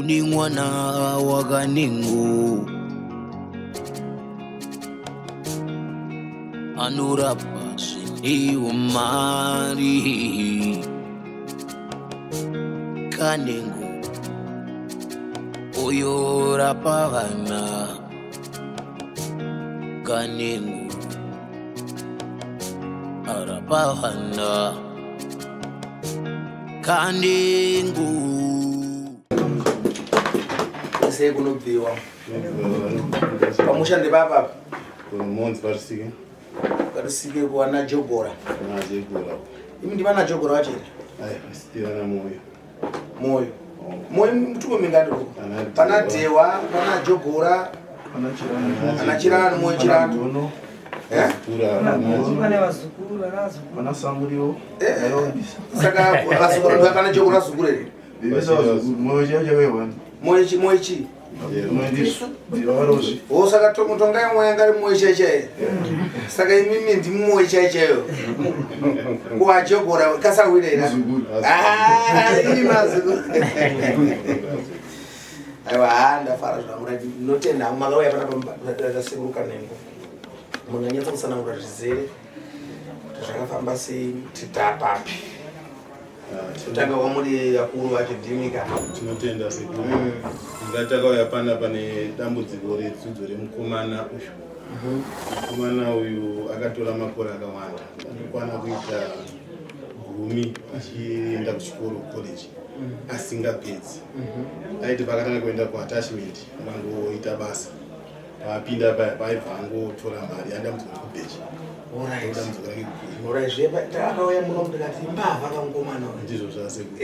uni mwana wakaningu Anorapa siniwo mari Kaningu Oyo rapa vana Kaningu Arapa vana Kaningu Ese kunobviwa pamushande baba kumonzi parisike kuwana jogora imi ndivana jogora wachera asitirana moyo mtuko mingadi pana dewa pana jogora ana chirano moyo chirano pana vazukuru pana samuriwo saka vazukuru pana jogora zukuru moyo chi o saka tomutonga yamwe ngari moyo cheche saka imimi ndi moyo cheche kwa jogora kasa wirera ini mazukuru aiwa ndafara zvamura notenda makauya pana sekuruka nengo munanyatsa kusanangura zvizere kuti zvakafamba sei titapapi tanga wamuri akuru vachidhimika tinotenda sekuru ngatakauya pane dambudziko redzidzo remukomana uyu mukomana uyu akatora makore akawanda anokwana kuita 10 achienda kuchikoro college asingapedzi aiti pakatanga kuenda kuattachment akangoita basa apinda paya paibva angotora mari andambudziko rekubechi takauya muno ndikati mbavha kangomana ndizvo zvasekuru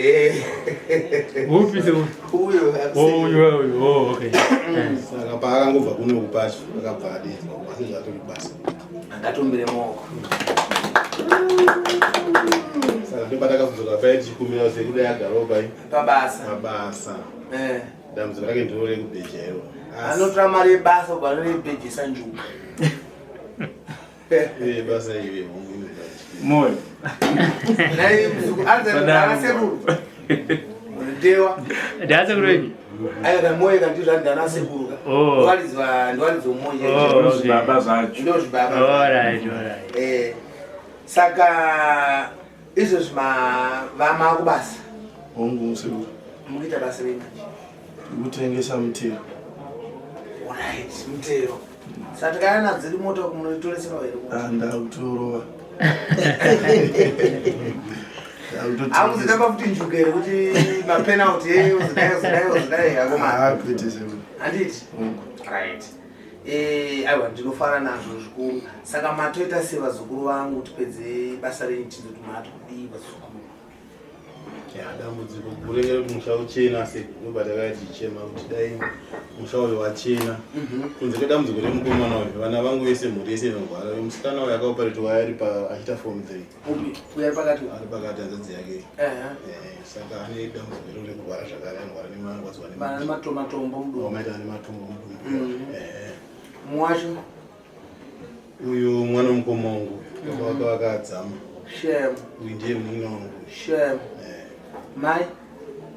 saka paakangobva kuno kupacho akabva adedzwa asi zvatori basa angatombere maoko saka ndopatakabvunzoka pai tichikumira sekudai agarawo pai pabasa dambudziko rake ndiro rekubeja iro anotora mari yebasa ubva norebhejesa Njuga basa iwe moyo nai ana sekuru dewa ndaza kureki aya moyo kandi zvandana sekuru walizwa ndwalizo moyo baba zacho ndo zvibaba alright saka izvo vama kubasa ongu sekuru mukuita basa renyi kutengesa mutero alright mutero saka kana dziri moto kunoitoresera here ndakutorova amuzitamba futi Njuga here kuti mapenalty uzidai handiti right aiwa ndinofara nazvo zvikuru saka matoita sevazukuru vangu tipedze basa renyu tizoti matodii vazukuru dambudziko kurengera kuti musha uchena sekuru takati tichema kuti dai musha uyu wachena kunze kwedambudziko remukomana uyu vana vangu vese mhuri yese inorwara musikana uyu akaoperetwa ari achiita form 3 ari pakati hanzvadzi yake saka ane dambudziko iro rekurwara zvakare anorwara nemarwadziwa nematombo mudomaita ane matombo mudumbu muwacho uyu mwana womukoma wangu waka wakadzama shem uyu ndiye munini wangu shem mai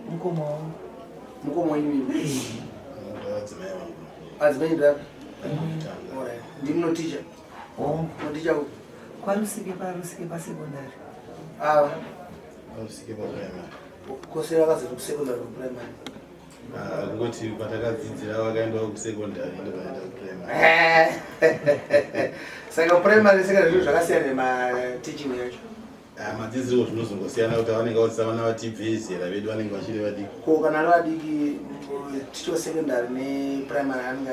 mukoma wenyu adzimai vangu adzimai ndaka ndimunoticha noticha kwarusike pasekondari arusike paprimary kose vakazoti kusekondari kuprimary kungoti patakadzidzira vakaendawo kusekondari ndovaenda kuprimary saka primary saka zvinhu zvakasiyana nemateaching yacho madzidziro zvinozongosiyana kuti vanenge vadzisa vana vatibve zera vedu vanenge vachiri vadiki ko kana ari vadiki ticho secondary neprimary anenge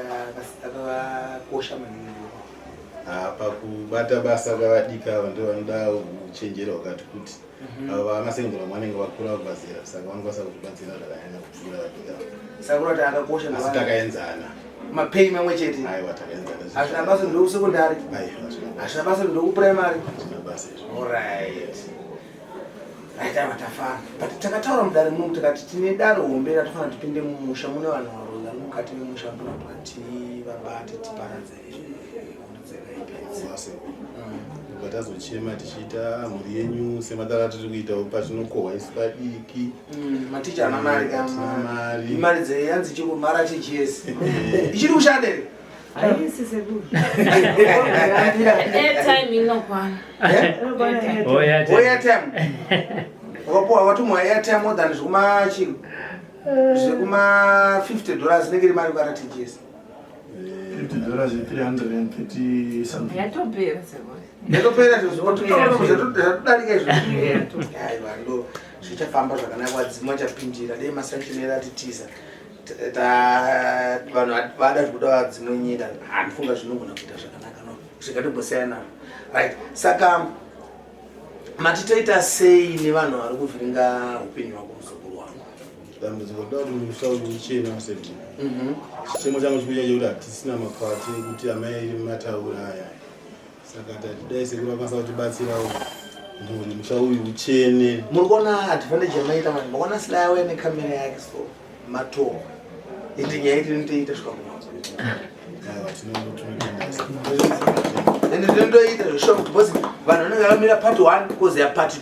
akakosha maningi pakubata basa kavadiki ava ndo vanoda uchenjera wakati kuti ava vamasekondari vamwe vanenge vakura vabva zera saka vanokwanisa kutibatsira zvakanyanya kupfuura vadiki ava saka kuti akakosha asi takaenzana mapei mamwe chete aiwa takaenzana hazvina basa ndokusekondari hazvina basa ndokuprimary alright aita matafana but takataura mudare muno tikati tine dare hombe ratofana tipinde mumusha mune vanhu varoza mukati memusha muno kuti vabate tiparadze batazochema tichita mhuri yenyu semadara tiri kuitawo patinokohwa isu padiki maticha ana mari mari imari dzeyanzi chikumhara chijesi ichiri kushadere Haisi seguro. Airtime inokwana. Airtime. Wapoa watumwa airtime more than zvekuma chiro. Zvekuma $50 negiri mari bara TGS. $50 330 something. Yatopera seguro. Yatopera zvatodarika izvo. Aiwa ndo zvichafamba zvakanaka wadzimwa chapinjira dei masanctionera ati tisa. Vanhu vada zvekuda vadzimwe nyika handifunga zvinogona kuita zvakanaka no zvikatobosiyana right saka matitoita sei nevanhu vari kuvhiringa upenyu hwako muzukuru wangu dambudziko ndoda kuti musauri uchena sebi chichemo changu chikuita chekuti hatisina makwati ekuti amai mataura aya saka dai sekuru akwanisa kutibatsirawo mhuri musauri uchene muri kuona advantage yamaita vanhu mukaona Sly auya nekamera yake so matoo indi nyaya iti ndinoita svika ende ndinondoita zveshoka kuti bhozi vanhu vanenge vakamira part 1 kozoya part 2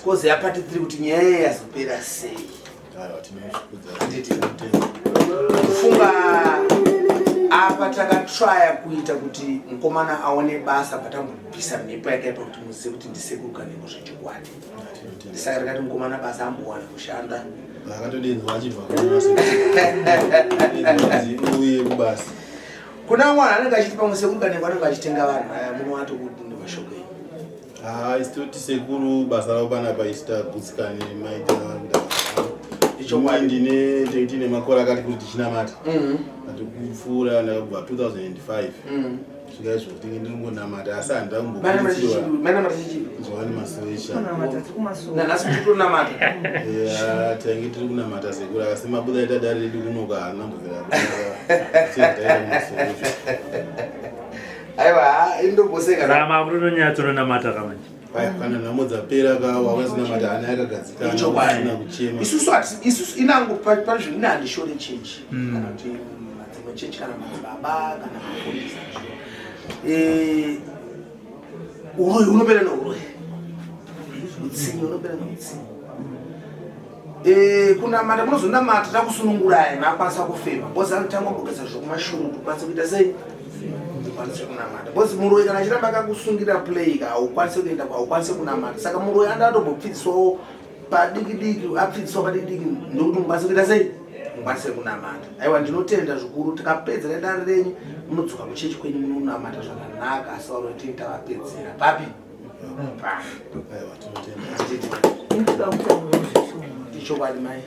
kozoya part 3 kuti nyaya iyi yazopera sei kufunga apa takatraya kuita kuti mukomana aone basa patambobvisa mhepo yakaipa kuti muzive kuti ndisekuru kaneko zvechikwadi saka rikati mukomana basa ambowana kushanda akatodenzwa achibva uye kubasa kuna mwana anenge achiti pamwe sekuru kaneko anenge achitenga vanhu aya munowato kuti ndemashoko enyu isitoti sekuru basa ravo panapa isitagutsikane maita ndine makore akati kuti tichinamata ati kupfuura ndakabva 2005 svika izvo tinge ndiringonamata asi handambonzwani masoesha tainge tiri kunamata sekuru akasi mabuda aita dare redu kunoka hanambovera aiwa indoboseka rama kutononyatsoronamata kamanje kana nhamo dzapera kawawazinamata hana yakagadzikana kuchema isusu inango pazvo ina handishore chenji kana kuti madzimwe chenji kana madzibaba kana mafundisa uroyi unopera neuroyi utsinyi unopera neutsinyi kunamata kunozonamata takusunungurai makwanisa kufema bozi anotanga kugeza zvokumashuru tukwanisa kuita sei ukwanise kunamata bozi muroyi kana achiramba akakusungira play haukwanise kuenda haukwanise kunamata saka muroyi andatobopfidiswawo padikidiki apfidiswa padikidiki ndokuti mukwanise kuita sei mukwanise kunamata aiwa ndinotenda zvikuru tikapedza nedare renyu munodzoka kuchechi kwenyu munonamata zvakanaka asi vanoti tavapedzera papi ndichokwadi mai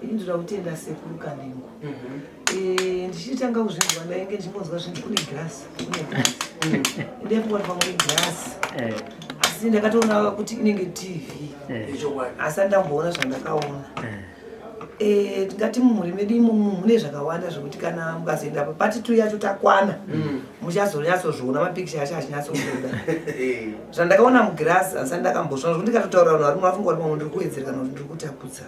ndinoda kutenda sekuru kanengo ndichitanga kuzvinzwa ndainge ndichimbonzwa zvinhu kune glasi ndaimbona pamwe glasi asi ndakatoona kuti inenge TV asi andamboona zvandakaona tingati mumhuri medu imomo mune zvakawanda zvekuti kana mukazoenda pati 2 yacho takwana muchazonyatsozviona mapikicha acho achinyatsobuda zvandakaona mugirasi asi ndakambozvona zvokuti ndikatotaura vanhu vari munafunga kuti pamwe ndiri kuwedzera kana kuti ndiri kutaputsa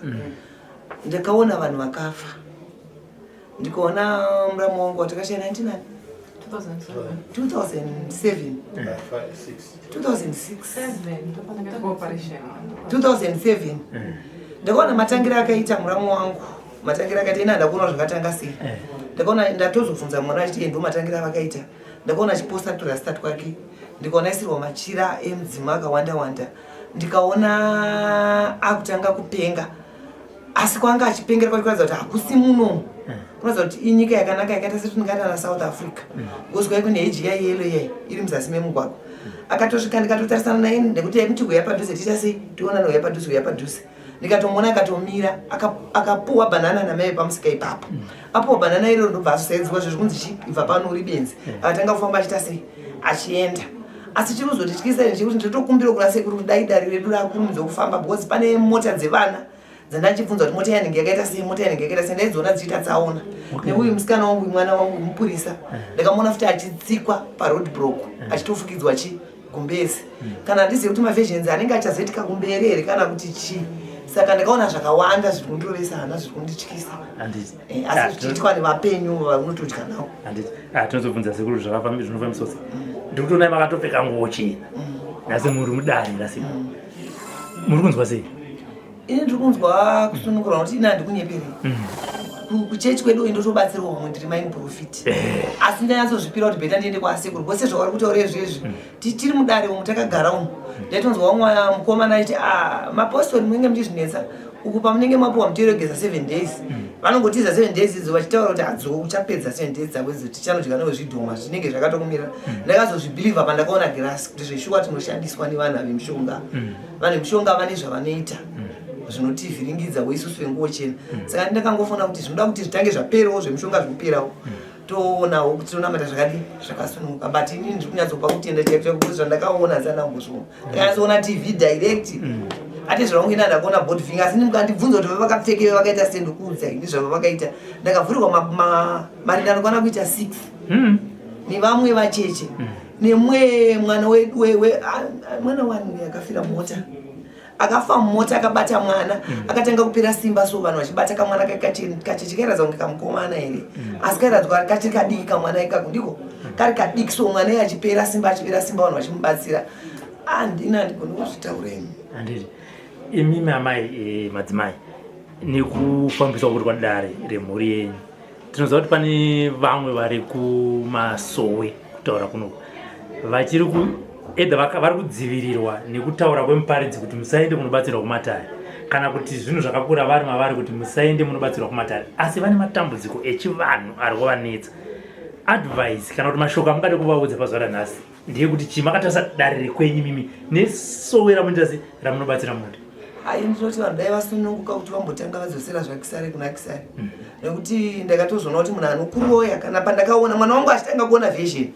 ndakaona vanhu vakafa ndikaona muramu wangu watakashaya 2007 ndakaona matangiro akaita muramu wangu matangiro akaita ina ndakuona zvakatanga sei ndakaona ndatozobvunza mwana achiti ndo matangiro avakaita ndakaona achiposta turasta twake ndikaona isirwa machira emudzima akawanda wanda ndikaona akutanga kupenga asi kwanga achipengera kwachikuradza kuti hakusi muno kuradza kuti inyika yakanaka yakaita setiningata naSouth Africa ngozwai kune heji yaiyelo yai iri muzasi memugwagwa akatosvika ndikatotarisana naye nekuti yaimiti uya padhuze tiita sei tionana uya padhuze ndikatomona akatomira akapuwa banana namai pamusika ipapo apuwa banana iro ndobva asosaidzwa zvezvikunzi chibva pano uri benzi akatanga kufamba achita sei achienda asi chiri kuzotityisa ndechekuti nditokumbira kuna sekuru kuti dai dari redu rakurumidza kufamba because pane mota dzevana dzandachibvunza kuti mota yanenge yakaita sei ndaidzona dziita tsaona neuyu musikana wangu mwana wangu mupurisa ndakamona futi achitsikwa paroad block achitofukidzwa gumbezi kana handizivi kuti mavhezhenzi anenge achazoitika kumberi here kana kuti chii saka ndakaona zvakawanda zviri kundirovesa hana zviri kundityisa asi zvichiitwa nevapenyu vanotodya nawo tinozobvunza sekuru zvinofambisa sei ndikutoona makatopfeka nguo chena nasi muri mudare nasi muri kunzwa sei? Ini ndiri kunzwa kusunungura kuti ina ndikunyeperi kuchechi kwedu indotobatsirwa umwe ndiri main profit asi ndanyatsozvipira kuti bheta ndiende kwasekuru kwese zvavari kutaura izvezvi tiri mudare umu takagara umu ndaitonzwa umwe mukomana achiti mapostori munenge muchizvinetsa uku pamunenge mapuwa mutero wegeza 7 days vanongotiza 7 days idzo vachitaura kuti hadzo uchapedza 7 days dzako idzo tichanodya nezvidhoma zvinenge zvakatokumira ndakazozvibhilivha pandakaona girasi kuti zveshuwa tinoshandiswa nevana vemishonga vanhu vemishonga vane zvavanoita zvinotivhiringidza weisusu wenguo chena saka ndakangofuna kuti zvinoda kuti zvitange zvaperawo zvemishonga zvekuperawo toonawo kuti tonamata zvakadi zvakasununguka but ini ndiri kunyatsopa kutenda chaiko kuti zvandakaona zanambozvona ndakanyatsoona tv direct ati zvaungeenda ndakuona board finger asi ndimukandibvunza kuti vakapfeke vakaita sendikuudza ini zvavo vakaita ndakavhurirwa marinda anokwana kuita 6 nevamwe vacheche nemwe mwana mwana wanu akafira mota akafa mumota akabata mwana akatanga kupera simba so vanhu vachibata kamwana kacheche kairadza kunge kamukomana here asi kairadza kachiri kadiki kamwana ikako ndiko kari kadiki so mwana iye achipera simba vanhu vachimubatsira andina ndigoni kuzvitaureni handiti imimi amai madzimai nekufambiswa kuti kwadare remhuri yenyu tinoziva kuti pane vamwe vari kumasowe kutaura kunoko vachiri edha vari kudzivirirwa nekutaura kwemuparidzi kuti musaende munobatsirwa kumatare kana kuti zvinhu zvakakura vari mavari kuti musaende munobatsirwa kumatare asi vane matambudziko echivanhu ari kuvanetsa advice kana kuti mashoko amungade kuvaudza pazuva ranhasi ndeyekuti chimakatarisa dare rekwenyu mimi nesowe ramunitasi ramunobatsira munhu ndinoti vanhu dai vasununguka kuti vambotanga vadzosera zvakisare kuna kisare nekuti ndakatozvoona kuti munhu anokuroya kana pandakaona mwana wangu achitanga kuona vision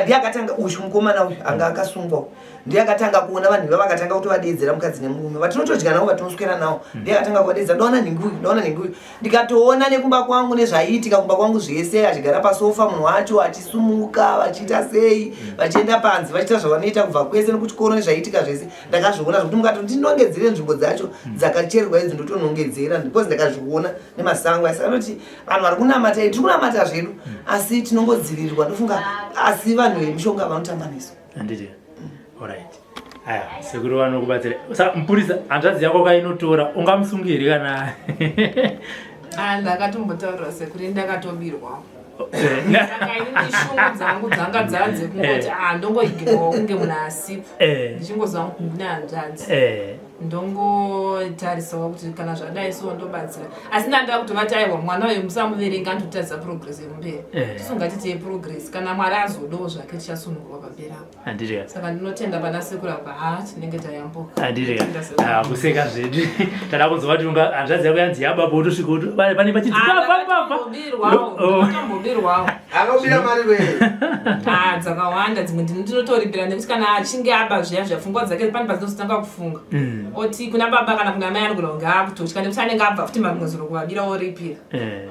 ndiye akatanga uyu mukomana uyu anga akasungwawo ndiye akatanga kuona vanhu iva vakatanga kutovadedzera mukadzi nemurume vatinotodya navo vatinoswera navo ndiye akatanga kuvadedzera ndaona ningi uyu ndikatoona nekumba kwangu nezvaiitika kumba kwangu zvese achigara pasofa munhu wacho achisumuka vachiita sei vachienda panzi vachiita zvavanoita kubva kwese nekuchikoro nezvaiitika zvese ndakazviona zvokuti mukati ndinongedzere nzvimbo dzacho dzakacherwa idzi ndotonongedzera because ndakazviona nemasango saka noti vanhu vari kunamata tiri kunamata zvedu asi tinongodzivirirwa ndofunga asi vanhu vemishonga vanotamba nesu handiti alright aya sekuru vanokubatsira saka mupurisa hanzvadzi yako kainotora ungamusungiri kana ndakatombotaurira sekuru ndakatobirwa saka ini shungu dzangu dzanga dzadze kungoti ndongoigirwawo kunge munhu asipo ndichingozva kuti ndine hanzvadzi ndongotarisawo kuti kana zvadai so ndobatsira asi ndanda kutovati aiwa mwana uyu musamuverenga andotaridza progress yemumberi tisungatiti yeprogress kana mwari azodawo zvake tichasunungurwa pamberi apo saka ndinotenda pana sekuru apa tinenge tayambuka kuseka zvedu tada kunzwa kuti hanzvadzi yako yanzi yababa utosvika pane pachidzikambobirwawo akobira mari wei dzakawanda dzimwe ndinotoripira nekuti kana achinge aba zviya zvapfungwa dzake pane pazinozotanga kufunga oti kuna baba kana kuna mai anogona kunge akutotya nekuti anenge abva futi mamwezoro kuvabira oripira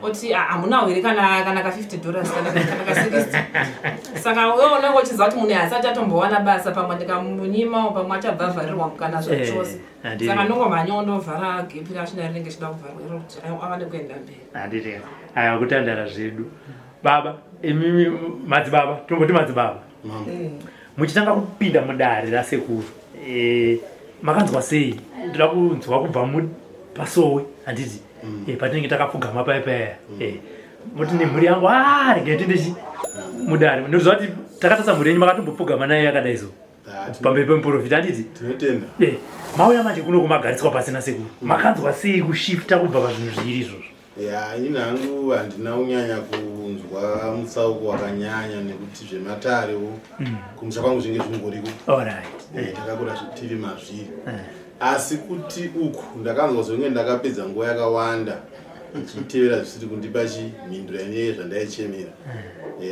oti hamunawo here kana ka$50 kana ka$60 saka wewe unenge uchiziva kuti munhu asati atombowana basa pamwe ndikamunyimawo pamwe achabvavharirwa mukana zvachose saka ndongomhanyawo ndovhara gepi rachina rinenge chida kuvharwa kuti avane kuenda mberi aya kutandara zvedu baba imimi madzibaba tomboti madzibaba muchitanga kupinda mudare rasekuru makanzwa sei ndoda kunzwa kubva pasowe handiti patinenge takapfugama paipaya muti nemhuri yangu rege tindechi mudare ndoziva kuti takatasa mhuri yenyu makatombopfugama naye yakadai so pamberi pemuprofita handiti tinotenda mauya manje kuno kumagariswa pasina sekuru makanzwa sei kushifta kubva pazvinhu zviiri izvozvo ini hangu handina kunyanya kunzwa mutsauko wakanyanya nekuti zvematarewo kumusha kwangu zvinge zvingoriko takakura tiri mazviri asi kuti uku ndakanzwa zvonge ndakapedza nguva yakawanda ichitevera zvisiri kundipa chimhinduro yanyaya zvandaichemera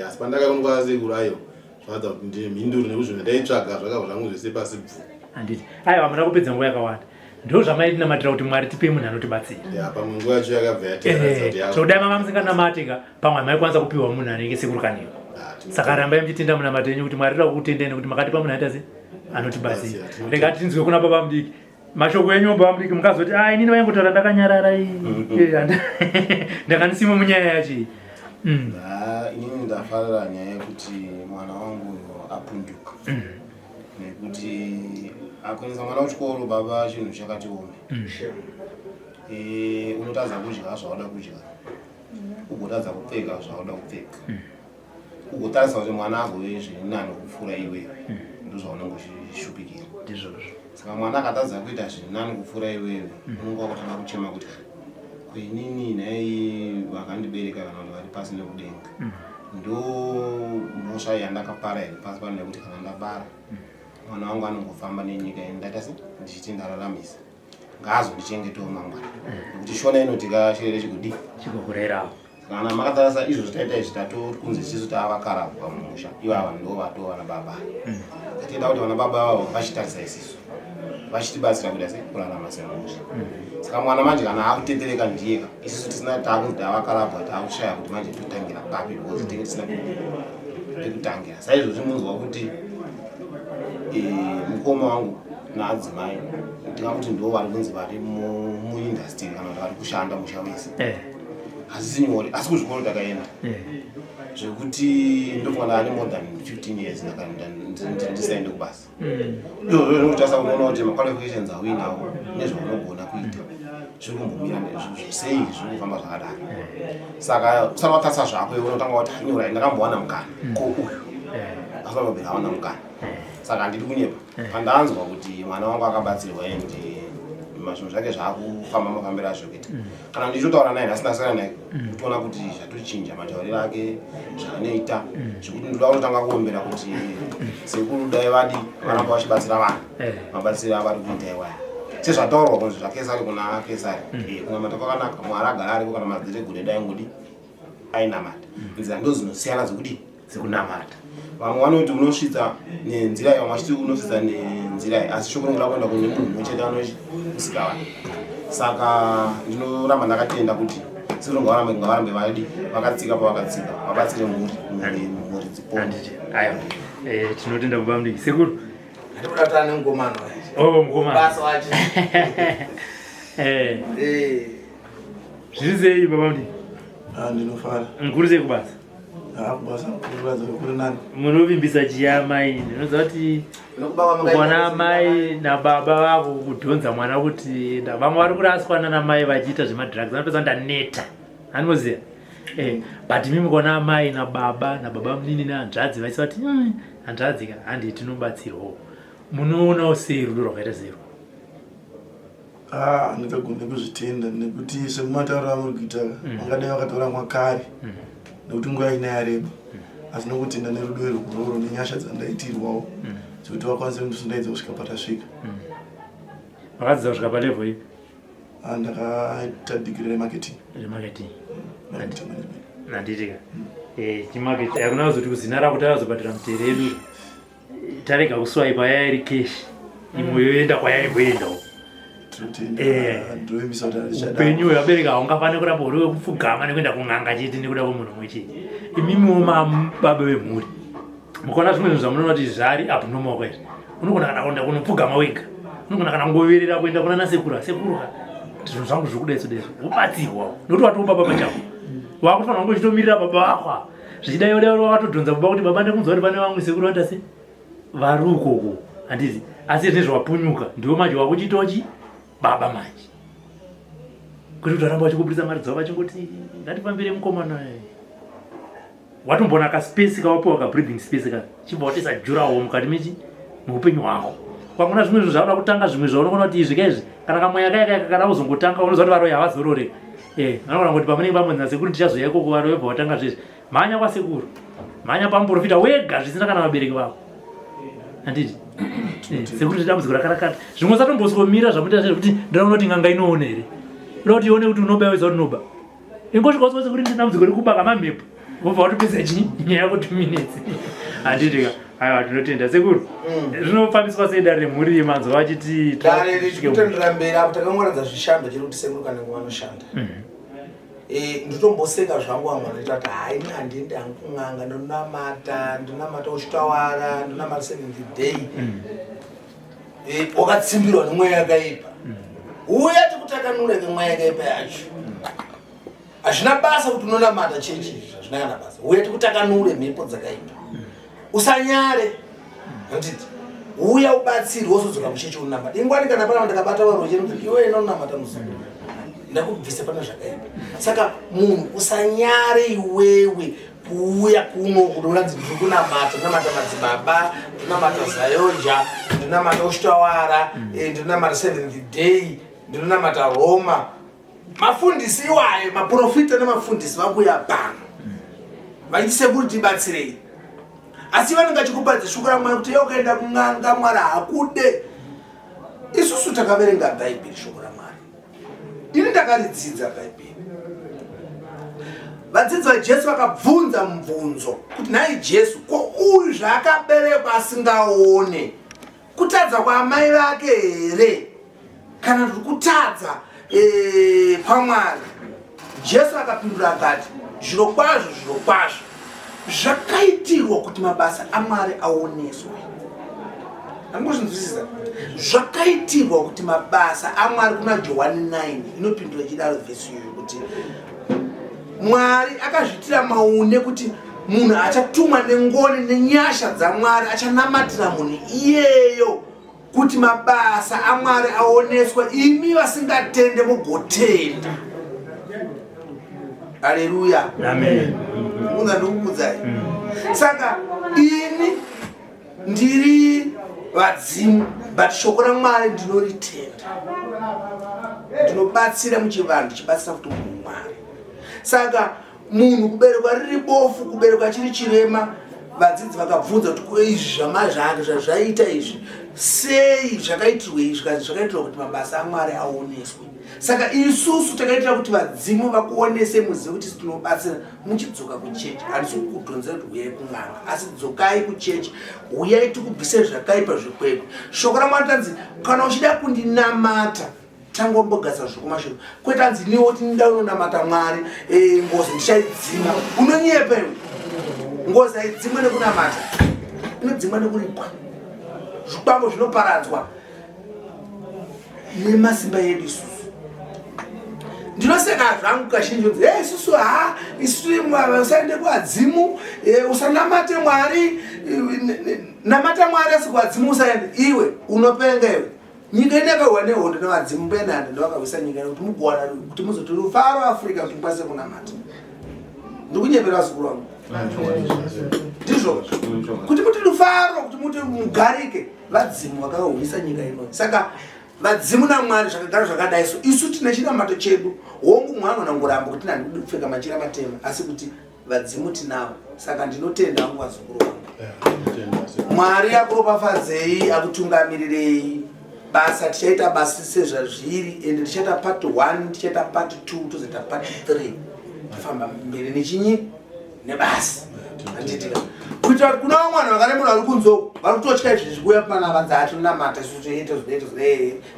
asi pandakaonekwa sekuru ayo zvadza kuti ndine mhinduro nekuti zvandaitsvaga zvakabva zvangu zvese pasi bvu handiti aiwa hamuna kupedza nguva yakawanda ndo zvamaitinamatira kuti mwari tipe munhu anotibatsira pamwe nguva yacho yakabva yateeradza zvokudai manga musinganamatika pamwe maikwanisa kupiwa munhu anenge sekurukaniwa saka rambai muchitenda munamata yenyu kuti mwari rida kukutendeni kuti makatipa munhu aita se anotibatsira rega tinzwe kuna baba mudiki mashoko enyu baba mudiki mukazoti inini vaingotaura ndakanyarara ndakanisima munyaya yacho inini ndafarira nyaya yekuti mwana wangu apunduka nekuti akuendesa mwana kuchikoro baba chinhu chakati ome unotadza kudya zvauda kudya ugotadza kupfeka zvauda kupfeka ugotarisa kuti mwana agove zvirinani kupfuura iwewe ndozvaunenge uchishupikira saka mwana akatadza kuita zvirinani kupfuura iwewe unenge wakutanga kuchema kuti kwenini nhai vakandibereka kana kuti vari pasi nekudenga ndo mhosva yandakapara iri pasi pano nekuti kana ndabara mwana wangu anongofamba nenyika ndaita se ndichiti ndararamisa ngaazondichengetawo mangwana nekuti shona inotika chirere chikudi chikukurerawo kana makatarisa izvo zvitaita izvi tatokunzi tisu tavakarabwa mumusha ivava ndo vato vana baba tatienda kuti vana baba vavo vachitarisa isisu vachitibatsira kuda se kurarama semusha saka mwana manje kana akutetereka ndiyeka isusu tisina taakunzi tavakarabwa taakushaya kuti manje totangira papi because tinge tisina pekutangira saizvozvi munzwa kuti mukoma wangu naadzimai ndingakuti ndo vari kunzi vari muindastry kana kuti vari kushanda musha wese hazisi nyore asi kuzvikoro takaenda zvekuti ndofunga ane more than 15 years ndisaende kubasa izvozvo zvinotasa kuona kuti maqualifications awinawo nezvaunogona kuita zviri kumbomira sei zviri kufamba zvakadaro saka usana watarisa zvako iwe unotanga kuti nyora ndakambowana mukana ko uyu asi pamabhera awana mukana saka handidi kunyepa pandaanzwa kuti mwana wangu akabatsirwa endi zvinhu zvake zvaakufamba mafambiro azvo kuita kana ndichitotaura naye ndasina sera naye kutoona kuti zvatochinja matauriro ake zvaanoita zvekuti ndoda kunotanga kuombera kuti sekuru dai vadi vanamba vachibatsira vanhu mabatsiro avari kuita iwaya sezvataurwa kunzi zvakesari kuna kesari kunamata kwakanaka mwari agara ariko kana madziregure dai ngudi ainamata nzira ndo zinosiyana dzekuti dzikunamata vamwe vanoti unosvitsa nenzira vamwe vachiti unosvitsa nenzira asi shoko ringu rakuenda kune munhu mumwe chete anoisikavana saka ndinoramba ndakatenda kuti ngavarambe vadi vakatsika pavakatsika vabatsire mhuri dzipona aiwa tinotenda baba mudiki sekuru ndikudatana nemukomana mukomana basa wacho zviri sei baba mudiki ndinofara mukuru sei kubasa kubasa kuradza kuri nani munovimbisa chiya mai ndinoziva kuti kona mai nababa vavo kudhonza mwana kuti vamwe vari kuraswana namai vachiita zvemadrugs vanopedza ndaneta anoziva but mimi kona mai nababa munini nehanzvadzi vaisa kuti hanzvadzi ka handi tinobatsirwawo munoonawo sei rudo rwakaita zero ndikagone kuzvitenda nekuti semumatauro amuri kuita vangadai vakataura mwakare nekuti nguva ina yareba asi nokutenda nerudo rwuroro nenyasha dzandaitirwawo dzekuti vakwanise kundisundaidza kusvika patasvika vakadzidza kusvika palevho ipi ndakaita digiri remarketing nanditika chimarket akuna kuzoti kuzina rako tarazobatira mutero yedu tarega kuswaipa yairi keshi imwe yoenda kwayaimboendawo upenyu hwevabereka haungafaniri kuramba uri wekupfugama nekuenda kun'anga chete nekuda kwemunhu mumwe chete imimiwo mababa vemhuri mukaona zvimwe zvinhu zvamunoona kuti zvari abnormal kwaizvi unogona kana kuenda kunopfugama wega unogona kana kungoverera kuenda kuna nasekuru sekuruka zvinhu zvangu zviri kudaisodaiso wobatsirwawo nokuti watoo baba pachako wakufanira kunge uchitomirira baba wako zvichidaiodai wakatodhonza baba kuti baba ndekunzwa kuti pane vamwe sekuru vata se vari ukoko handizi asi nezvawapunyuka ndiwo manje wakuchitochi baba manje kuti utaramba vachikubudisa mari dzavo vachingoti ngatifambire mukomana watomboona kaspesi kawapiwa kabreathing space ka chibva watisa jurawo mukati mechi muupenyu hwako kwangona zvimwe zvinhu zvauda kutanga zvimwe zvaunogona kuti izvi kaizvi kana kamweya kayakayaka kana uzongotanga unoziva kuti varoya havazororeka vanogona kuti pamunenge pamonza sekuru ndichazoya ikoko varo webva watanga zvezvi mhanya kwasekuru mhanya pamuprofita wega zvisina kana vabereki vako handiti sekuti dambudziko rakarakata zvimwe usatombosomira zvamuita zvekuti ndiraona kuti nganga inoona here uda kuti ione kuti unoba weza kuti unoba ingosvika usose kuti ndinambudziko rekubaka mamhepo wobva watopedza chii nyaya yako 2 minutes handitika aiwa tinotenda sekuru rinofambiswa sei dare remhuri yemanzwa vachiti dare richikutendera mberi apo takangoratidza zvishando chiri kuti sekuru kana vanoshanda nditomboseka zvangu vamwe vanoita kuti hai handiendi hangu kun'anga ndinonamata uchitawara ndinonamata 7th day wakatsimbirwa nemweya yakaipa uya tikutakanura nemweya yakaipa yacho hazvina basa kuti unonamata chechi hazvina kana basa uya tikutakanure mhepo dzakaipa usanyare nditi uya ubatsiri wosodzoka muchechi unamata ingwani kana pana ndakabata waro chemti iwe inonamata muzimu ndakubvise pana zvakaipa saka munhu usanyare iwewe kuuya kuno kunoranzi ndikunamata ndinamata madzibaba ndinamata zayonja ndinamata ushitawara ndinamata seventh day ndinamata roma mafundisi iwayo maprofita nemafundisi vakuya pano vaitise kuti tibatsirei asi vanenge chikupadza shoko raMwari kuti ukaenda kun'anga Mwari hakude. Isusu takaverenga Bhaibheri shoko raMwari. Ini ndakaridzidza Bhaibheri. Vadzidzi vaJesu vakabvunza mubvunzo kuti nhai Jesu ko uyu zvaakaberekwa asingaone kutadza kwaamai vake here kana kutadza kwaMwari? Jesu akapindura akati zvirokwazvo zvakaitirwa kuti mabasa aMwari aoneswe. Angozvinzwisisa? Zvakaitirwa kuti mabasa aMwari kuna Johani 9 inopindura chidaro vhesi iyo kuti Mwari akazvitira maune kuti munhu achatumwa nengoni nenyasha dzaMwari achanamatira munhu iyeyo kuti mabasa aMwari aoneswe, imi vasingatende mugotenda. Haleluya. Amen. Munga ndikukudzai. Saka ini ndiri vadzimu but shoko raMwari ndinoritenda. Ndinobatsira muchivanhu chibatsira kuti Mwari. Saka munhu kuberekwa riri bofu, kuberekwa chiri chirema, vadzidzi vakabvunza kuti izvi zvamazvake zvazvaita izvi sei zvakaitirwa izvi zvakaitirwa kuti mabasa aMwari aoneswe. Saka isusu takaitira kuti vadzimu vakuonese muzive kuti tinobatsira muchidzoka kuchechi. Handisi kukudhonzera kuti uyai kun'anga, asi dzokai kuchechi, uyai tikubvise zvakaipa zvikwekwe. Shoko raMwari tanzi kana uchida kundinamata tangombogasa zvokumashure kwete anzi niwo kuti ndinonamata Mwari ngozi ndichaidzima. Unonyepa iwe. Ngozi haidzimwe nekunamata, inodzimwa nekuripwa. Zvikwambo zvinoparadzwa nemasimba edu isusu. Ndinoseka zvangu kazhinji kuti isusu isusu usaende kuvadzimu, usanamate Mwari, namata Mwari asi kuvadzimu usaende. Iwe unopenga iwe. Nyika inakawa nehondo nevadzimu penhande ndovakavisa nyika kuti mugowana kuti muzoti rufaro Afrika kuti mukwanise kunamata. Ndikunyepera vazukuru vangu. Ndizvo kuti muti rufaro kuti muti mugarike vadzimu vakahwisa nyika ino. Saka vadzimu naMwari zvakagara zvakadai, so isu tine chinamato chedu. Hongu mwana unangoramba kuti ndandi kupfeka machira matema asi kuti vadzimu tinavo. Saka ndinotenda hangu vazukuru vangu. Mwari akuropafadzei, akutungamirirei. Basa tichaita basa sezvazviri ende tichaita part 1, tichaita part 2, tozoita part 3. Tofamba mberi nechinyi nebasa. Anditika kuita kuna mwana vakaremura vari kunzo vari kutotya izvi zvikuya pana vanza ati namata zvitoite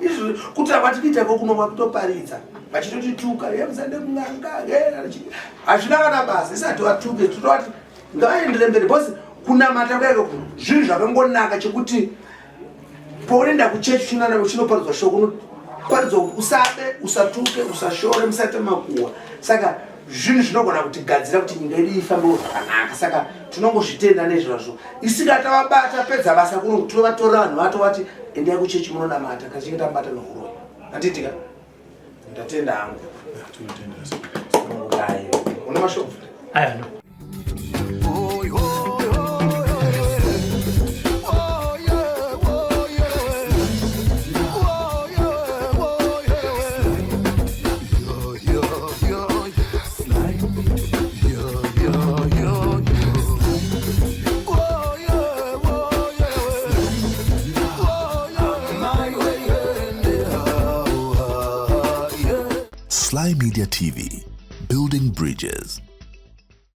izvi kuti avatikuita kuno vakutoparidza vachitotituka musande kun'anga hazvina kana basa isati vatuke tototi ngavaendere mberi bhosi kunamata kwaiko zvinhu zvakangonaka chekuti paunoenda kuchechi chinoparidzwa shoko unoparidzwa kuti usabe, usatuke, usashore, musate makuwa. Saka zvinhu zvinogona kutigadzira kuti nyika yedu ifambe zvakanaka. Saka tinongozvitenda nezvazvo. Isikata vabata pedza basa kuno tovatora vanhu vatovati endai kuchechi munonamata kachingeta mubata nohuroyi. Anditika ndatenda hangu. Una mashoko? Aya no. Sly Media TV, building bridges.